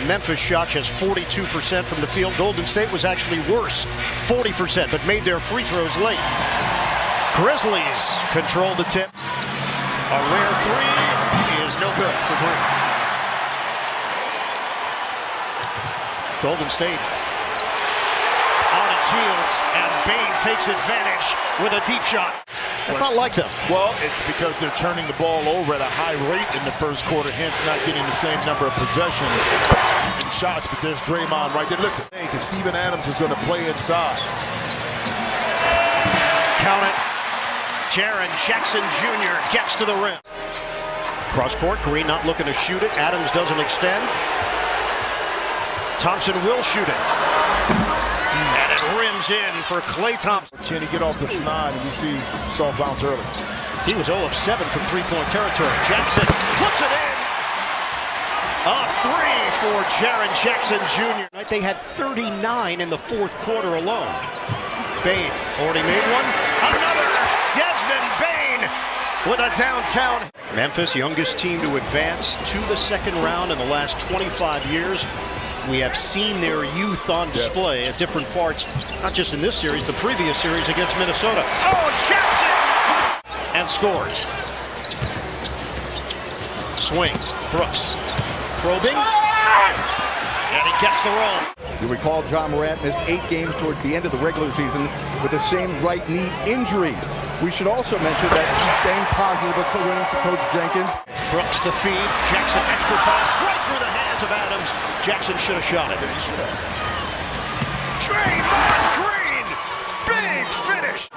Memphis shot just 42% from the field. Golden State was actually worse, 40%, but made their free throws late. Grizzlies control the tip. A rare three is no good for Green. Golden State on its heels, and Bane takes advantage with a deep shot. It's not like them. Well, it's because they're turning the ball over at a high rate in the first quarter, hence not getting the same number of possessions and shots. But there's Draymond right there. Listen, because Steven Adams is going to play inside. Count it. Jaren Jackson Jr. gets to the rim. Cross court, Green not looking to shoot it. Adams doesn't extend. Thompson will shoot it. And it rims in for Klay Thompson. Can he get off the slide? And you see soft bounce early. He was 0 of 7 from three-point territory. Jackson puts it in. A three for Jaren Jackson Jr. They had 39 in the fourth quarter alone. Bane already made one. Another. Desmond Bane with a downtown. Memphis, youngest team to advance to the second round in the last 25 years. We have seen their youth on display at different parts, not just in this series, the previous series against Minnesota. Oh, Jackson! And scores. Swing, Brooks, probing, and he gets the roll. You recall John Morant missed 8 games towards the end of the regular season with the same right knee injury. We should also mention that he's staying positive according to Coach Jenkins. Brooks the feed, Jackson extra pass right through the hands of Adams. Jackson should have shot it. Draymond Green, big finish.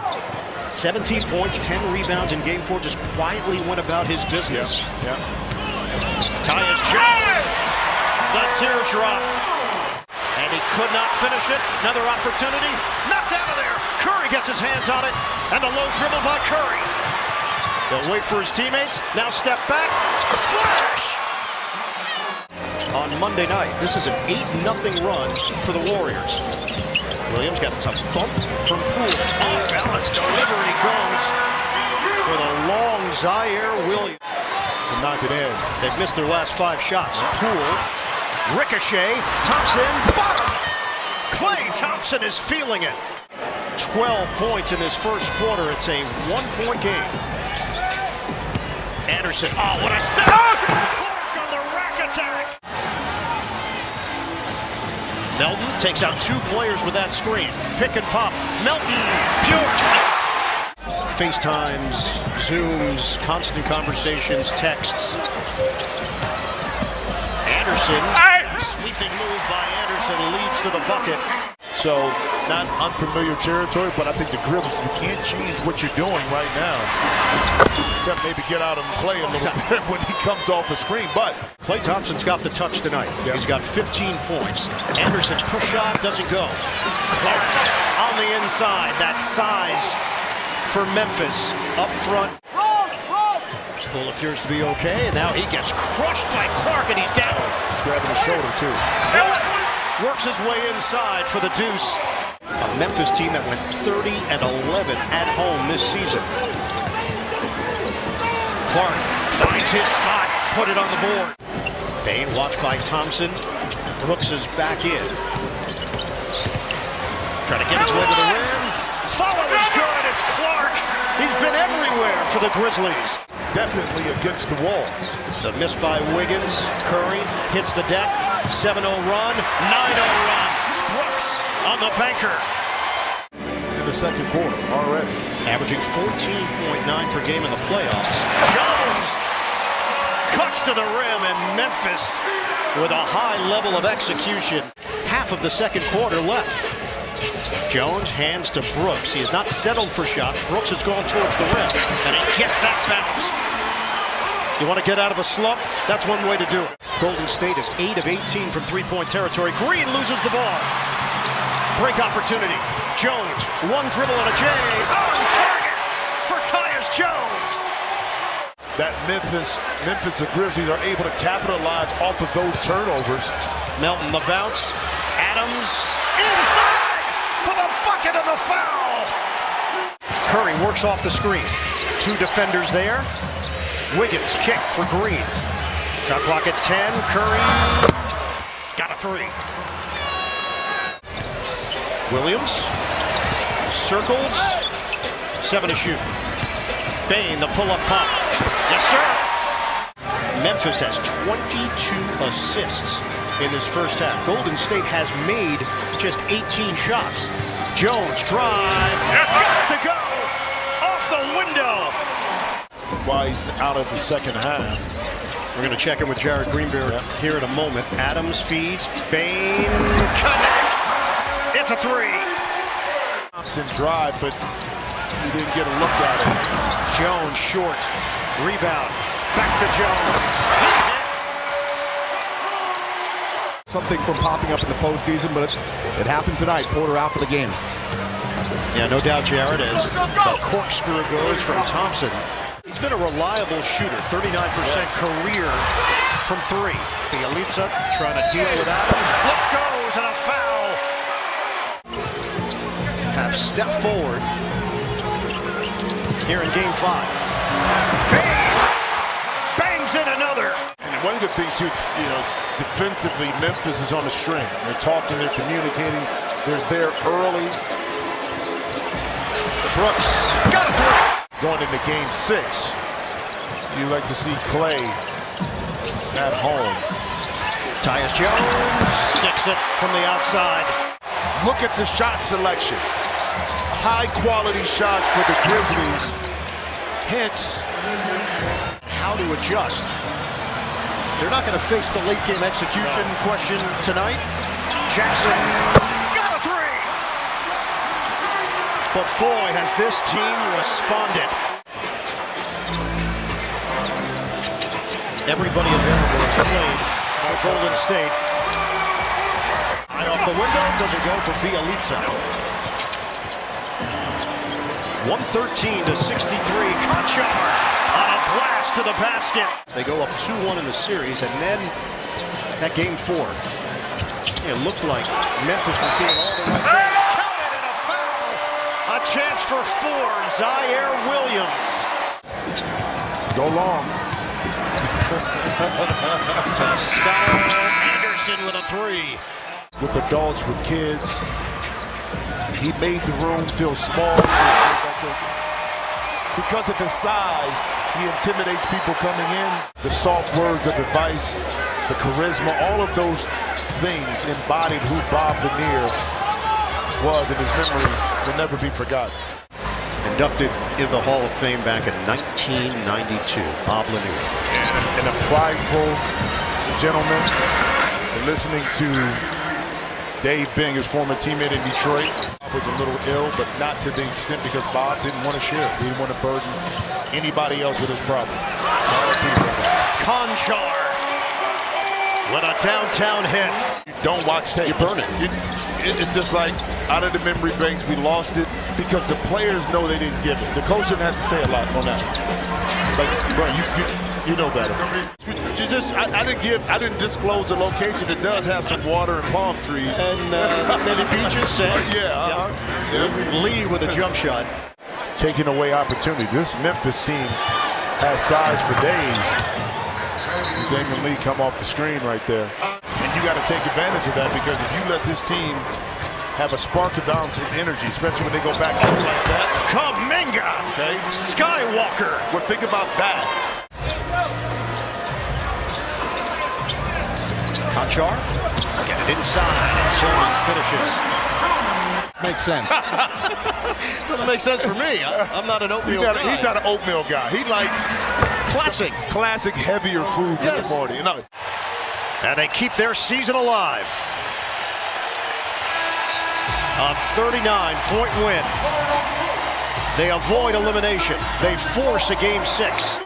17 points, 10 rebounds in Game 4. Just quietly went about his business. Yeah. Tyus Jones, the teardrop, and he could not finish it. Another opportunity, knocked out of there. Curry gets his hands on it, and the low dribble by Curry. They'll wait for his teammates, now step back, splash! On Monday night, this is an 8-0 run for the Warriors. Williams got a tough bump from Poole. Off balance delivery goes for the long Zaire Williams. To knock it in. They've missed their last 5 shots. Poole, ricochet, Thompson, bottom! Klay Thompson is feeling it. 12 points in this first quarter. It's a 1-point game. Anderson. Oh, what a set! Clark on the rack attack. Melton takes out 2 players with that screen. Pick and pop. Melton. Pure. FaceTimes, Zooms, constant conversations, texts. Anderson. Sweeping move by Anderson leads to the bucket. So, not unfamiliar territory, but I think the Grizzlies, you can't change what you're doing right now. Except maybe get out and play a little bit when he comes off a screen. But Klay Thompson's got the touch tonight. Yep. He's got 15 points. Anderson push shot doesn't go. Clark on the inside. That size for Memphis up front. Poole appears to be okay, and now he gets crushed by Clark, and he's down. He's grabbing the shoulder, too. Works his way inside for the deuce. A Memphis team that went 30-11 at home this season. Clark finds his spot, put it on the board. Bane watched by Thompson. Brooks is back in. Trying to get his way to the rim. Follow is good. It's Clark. He's been everywhere for the Grizzlies. Definitely against the wall. The miss by Wiggins. Curry hits the deck. 7-0 run. 9-0 run. Brooks on the banker. In the second quarter already. Averaging 14.9 per game in the playoffs. Jones cuts to the rim, and Memphis with a high level of execution. Half of the second quarter left. Jones hands to Brooks. He has not settled for shots. Brooks has gone towards the rim, and he gets that bounce. You want to get out of a slump? That's one way to do it. Golden State is 8 of 18 from three-point territory. Green loses the ball. Break opportunity. Jones, one dribble and a J. On target for Tyus Jones. That Memphis the Grizzlies are able to capitalize off of those turnovers. Melton the bounce. Adams inside for the bucket and the foul. Curry works off the screen. 2 defenders there. Wiggins kick for Green. Shot clock at 10. Curry three. Williams circles, 7 to shoot. Bain, the pull-up pump. Yes, sir. Memphis has 22 assists in this first half. Golden State has made just 18 shots. Jones drive, got to go, off the window. Why he's out of the second half. We're going to check in with Jared Greenberg here in a moment. Adams feeds, Bain connects. It's a three. Thompson drive, but he didn't get a look at it. Jones short, rebound, back to Jones. He hits. Something from popping up in the postseason, but it happened tonight. Porter out for the game. Yeah, no doubt, Jared, as the corkscrew goes from Thompson. He's been a reliable shooter, 39% career from three. Bielitsa trying to deal with Adams. Flip goes and a foul. Have stepped forward here in game 5. Bang! Bangs in another. And one of the things, defensively, Memphis is on the string. They're talking, they're communicating. They're there early. Brooks got a three. Going into game 6, you like to see Clay at home. Tyus Jones sticks it from the outside. Look at the shot selection. High quality shots for the Grizzlies. Hence, how to adjust. They're not going to face the late game execution question tonight. Jackson got a three. But boy, has this team responded. Everybody available is played by Golden State. Eye off the window, doesn't go for Bielitsa. 113 to 63. Conchar on a blast to the basket. They go up 2-1 in the series, and then that game 4. It looked like Memphis was seeing all the way. A chance for 4, Zaire Williams. go long. Anderson with a three. With adults, with kids, he made the room feel small. Because of his size, he intimidates people coming in. The soft words of advice, the charisma, all of those things embodied who Bob Lanier was, and his memory will never be forgotten. Inducted into the Hall of Fame back in 1992, Bob Lanier. And a prideful gentleman. And listening to Dave Bing, his former teammate in Detroit, was a little ill, but not to the extent because Bob didn't want to share. He didn't want to burden anybody else with his problems. Conchar with a downtown hit. Don't watch tape. You burn it. It's just like out of the memory banks, we lost it because the players know they didn't give it. The coach didn't have to say a lot on that. But bro, you know better. I didn't disclose the location. It does have some water and palm trees. And maybe beaches, sand. Yeah. Lee with a jump shot. Taking away opportunity. This Memphis team has size for days. Damian Lee come off the screen right there. And you got to take advantage of that, because if you let this team have a spark of bounce and energy, especially when they go back out like that. Kuminga! Okay. Skywalker! Well, think about that. Conchar, get it inside, and Tillman finishes. Makes sense. Doesn't make sense for me. I'm not an oatmeal guy. He's not an oatmeal guy. He likes classic heavier foods in the morning. You know. And they keep their season alive. A 39-point win. They avoid elimination. They force a Game 6.